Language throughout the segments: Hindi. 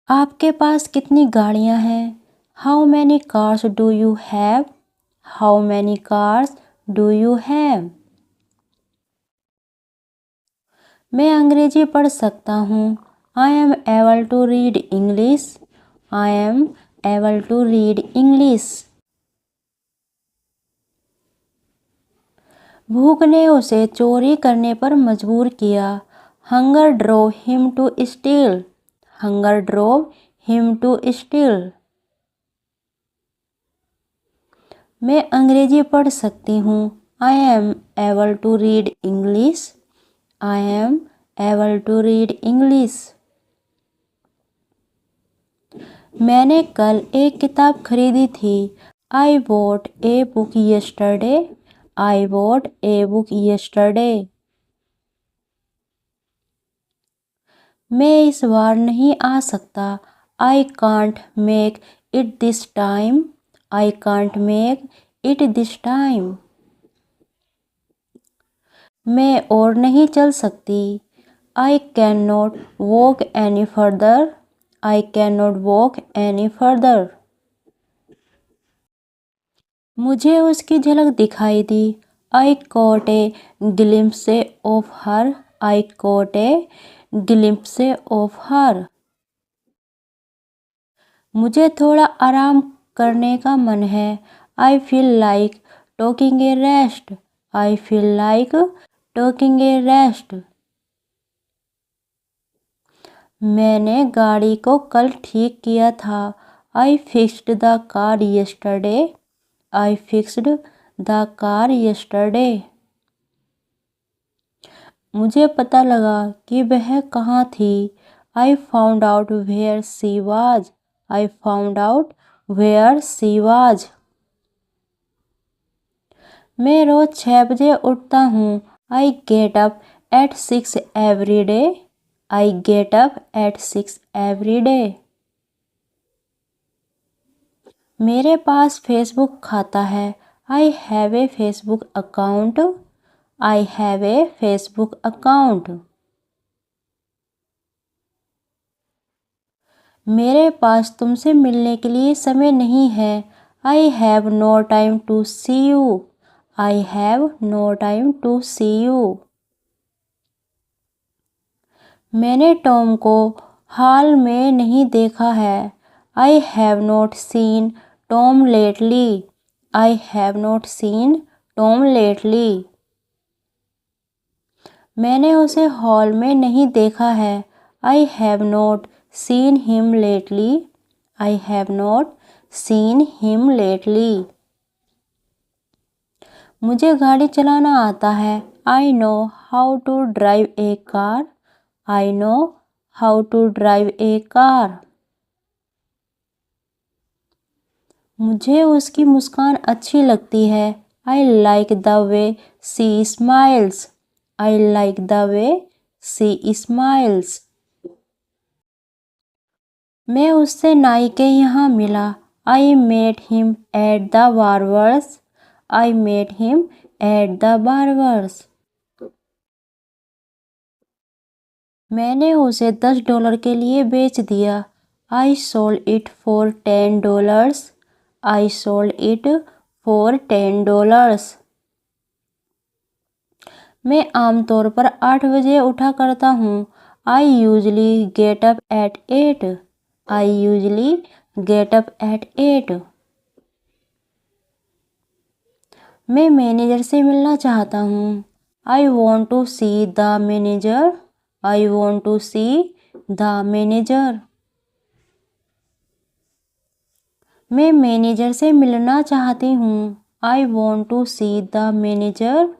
आपके पास कितनी गाड़ियाँ हैं? How many cars do you have? How many cars do you have? मैं अंग्रेजी पढ़ सकता हूँ। I am able to read English. I am able to read English. भूख ने उसे चोरी करने पर मजबूर किया। Hunger drove him to steal. Hunger drove him to steal. मैं अंग्रेजी पढ़ सकती हूँ। I am able to read English. I am able to read English. मैंने कल एक किताब खरीदी थी। I bought a book yesterday. I bought a book yesterday. मैं इस बार नहीं आ सकता। I can't make it this time. I can't make it this time. मैं और नहीं चल सकती। I can not walk any further. I can not walk any further. मुझे उसकी झलक दिखाई दी। I caught a glimpse of her. I caught a glimpse of her. मुझे थोड़ा आराम करने का मन है। I feel like taking a rest. I feel like taking a rest. मैंने गाड़ी को कल ठीक किया था। I fixed the car yesterday. I fixed the car yesterday. मुझे पता लगा कि वह कहाँ थी। I found out where she was. I found out where she was. मैं रोज 6 बजे उठता हूँ। I get up at 6 every day. I get up at 6 every day. मेरे पास फेसबुक खाता है। I have a Facebook account. I have a Facebook account. मेरे पास तुमसे मिलने के लिए समय नहीं है। I have no time to see you. I have no time to see you. मैंने टॉम को हाल में नहीं देखा है। I have not seen Tom lately. I have not seen Tom lately. मैंने उसे हॉल में नहीं देखा है। I have not seen him lately. I have not seen him lately. मुझे गाड़ी चलाना आता है। I know how to drive a car. I know how to drive a car. मुझे उसकी मुस्कान अच्छी लगती है। I like the way she smiles. I like the way she smiles. मैं उससे नाई के यहाँ मिला। I met him at the barber's. I met him at the barber's. मैंने उसे $10 के लिए बेच दिया। आई sold it for $10। I sold it for $10। मैं आमतौर पर 8 बजे उठा करता हूँ। I usually get up at 8। I usually get up at 8। मैं मैनेजर से मिलना चाहता हूँ। I want to see the manager. I want to see the manager. मैं मैनेजर से मिलना चाहती हूँ। I want to see the manager.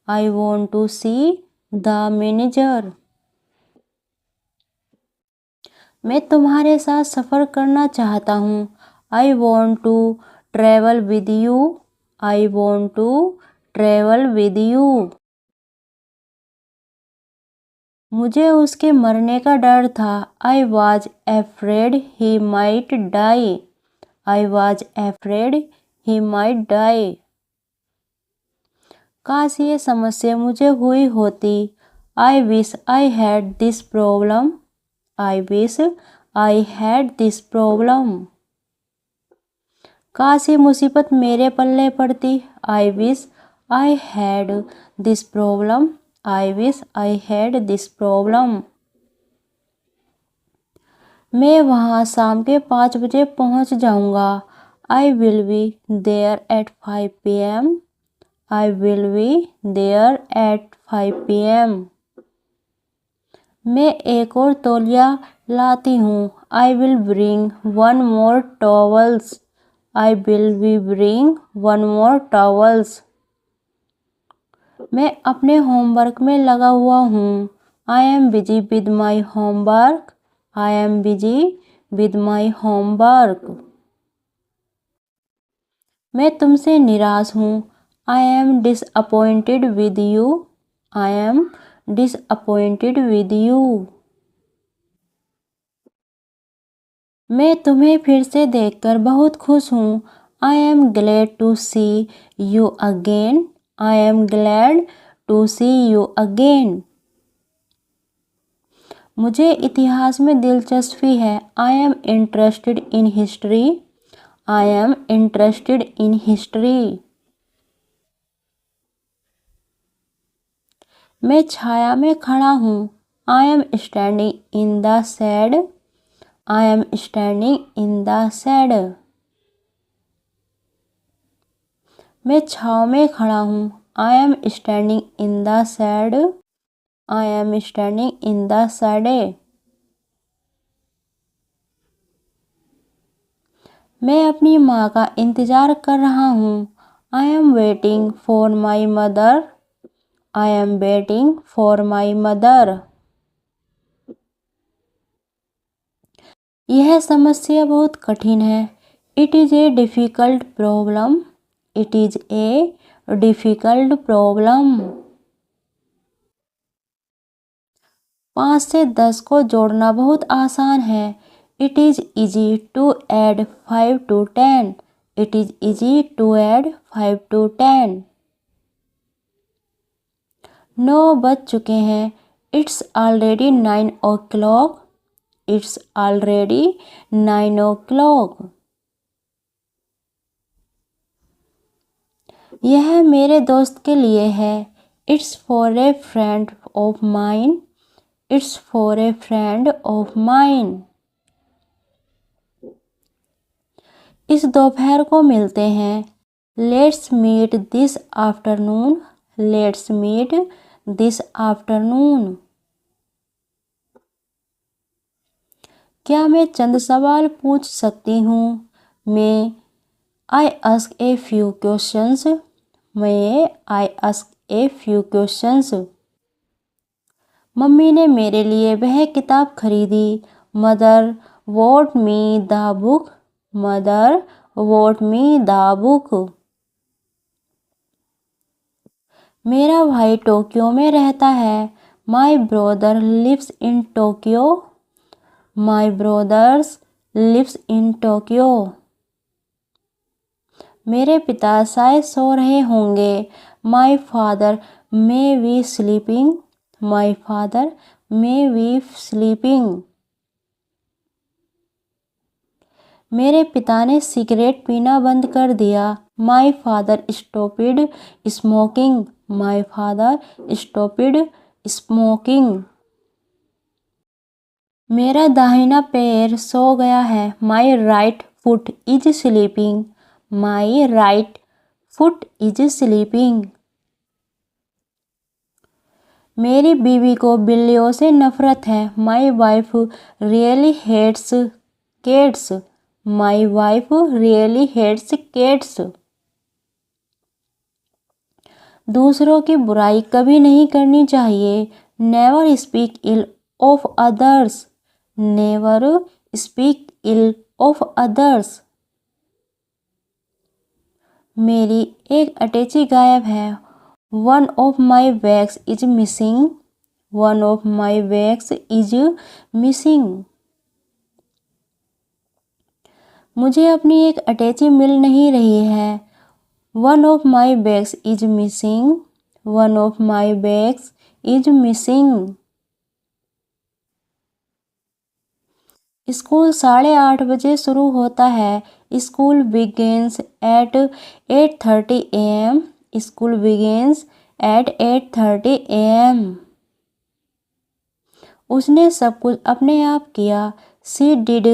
I want to see the manager. मैं तुम्हारे साथ सफ़र करना चाहता हूँ। I want to travel with you. I want to travel with you. मुझे उसके मरने का डर था। I was afraid he might die. I was afraid he might die. काश ये समस्या मुझे हुई होती। I wish I had this problem. I wish I had this problem. काश ये मुसीबत मेरे पल्ले पड़ती. I wish I had this problem. I wish I had this problem. मैं वहाँ शाम के 5 बजे पहुँच जाऊँगा. I will be there at 5 p.m. I will be there at 5 p.m. मैं एक और तौलिया लाती हूँ. I will bring one more towels. I will be bring one more towels. मैं अपने होमवर्क में लगा हुआ हूँ. I am busy with my homework. I am busy with my homework. मैं तुमसे निराश हूँ. I am disappointed with you. I am disappointed with you. मैं तुम्हें फिर से देखकर बहुत खुश हूँ. I am glad to see you again. I am glad to see you again. मुझे इतिहास में दिलचस्पी है. I am interested in history. I am interested in history. मैं छाया में खड़ा हूँ. I am standing in the shade. I am standing in the shade. मैं छाँव में खड़ा हूँ. I am standing in the shade. I am standing in the shade. मैं अपनी माँ का इंतज़ार कर रहा हूँ. I am waiting for my mother. I am waiting for my mother. यह समस्या बहुत कठिन है. It is a difficult problem. It is a difficult problem. 5 से 10 को जोड़ना बहुत आसान है. It is easy to add 5 to 10. It is easy to add 5 to 10. 9 बज चुके हैं. It's already 9 o'clock. It's already 9 o'clock. यह मेरे दोस्त के लिए है. It's for a friend of mine. It's for a friend of mine. इस दोपहर को मिलते हैं. Let's meet this afternoon. Let's meet this afternoon. क्या मैं चंद सवाल पूछ सकती हूँ? May I ask a few questions? May I ask a few questions? Mummy ने मेरे लिए वह किताब खरीदी. Mother bought me the book. Mother bought me the book. मेरा भाई टोक्यो में रहता है. My brother lives in Tokyo. My brother lives in Tokyo. मेरे पिता शायद सो रहे होंगे. My father may be sleeping. My father may be sleeping. मेरे पिता ने सिगरेट पीना बंद कर दिया. My father stopped smoking. My father stopped smoking. मेरा दाहिना पैर सो गया है. My right foot is sleeping. My right foot is sleeping. मेरी बीवी को बिल्लियों से नफरत है. My wife really hates cats. My wife really hates cats. दूसरों की बुराई कभी नहीं करनी चाहिए. Never speak ill of others. Never speak ill of others. मेरी एक अटैची गायब है. One of my bags is missing. One of my bags is missing. मुझे अपनी एक अटैची मिल नहीं रही है. One of my bags is missing. One of my bags is missing. School 8:30 शुरू होता है। School begins at 8:30 a.m. School begins at 8:30 a.m. उसने सब कुछ अपने आप किया। She did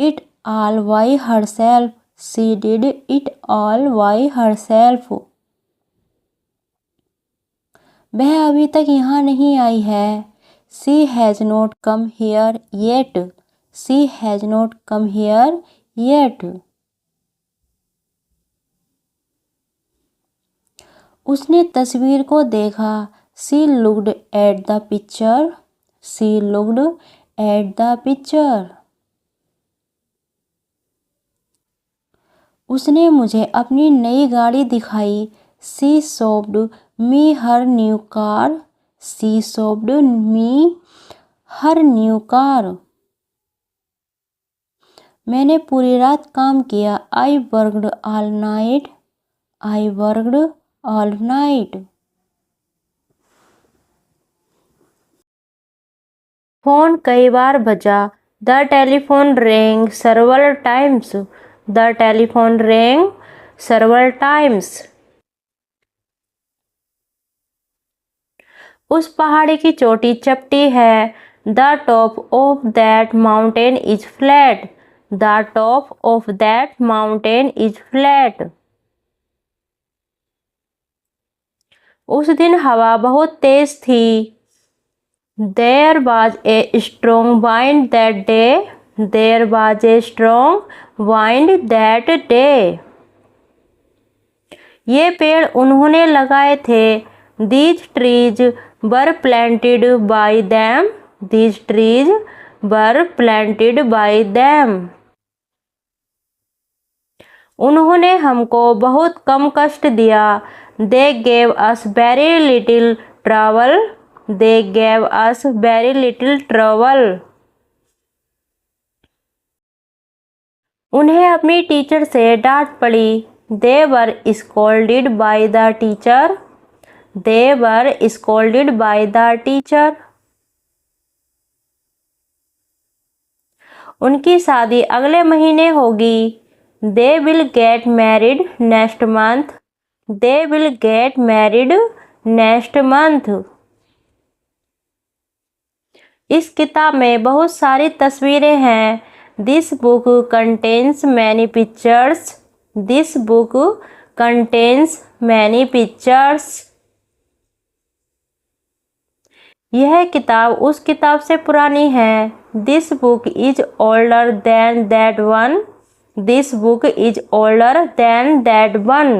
it all by herself. She did it all by herself. वह अभी तक यहाँ नहीं आई है। She has not come here yet. She has not come here yet. उसने तस्वीर को देखा। She looked at the picture. She looked at the picture. उसने मुझे अपनी नई गाड़ी दिखाई। She showed me her new car. She showed me her new car. मैंने पूरी रात काम किया। I worked all night. I worked all night. Phone कई बार बजा। The telephone rang several times. The telephone rang several times. उस पहाड़ी की चोटी चपटी है। The top of that mountain is flat. The top of that mountain is flat. उस दिन हवा बहुत तेज थी। There was a strong wind that day. There was a strong wind that day. ये पेड़ उन्होंने लगाए थे। These trees were planted by them. These trees were planted by them. उन्होंने हमको बहुत कम कष्ट दिया। They gave us very little trouble. They gave us very little trouble. उन्हें अपनी टीचर से डांट पड़ी। They were scolded by the teacher. They were scolded by the teacher. उनकी शादी अगले महीने होगी। They will get married next month. They will get married next month. इस किताब में बहुत सारी तस्वीरें हैं। This book contains many pictures. This book contains many pictures. यह किताब उस किताब से पुरानी है। This book is older than that one. This book is older than that one.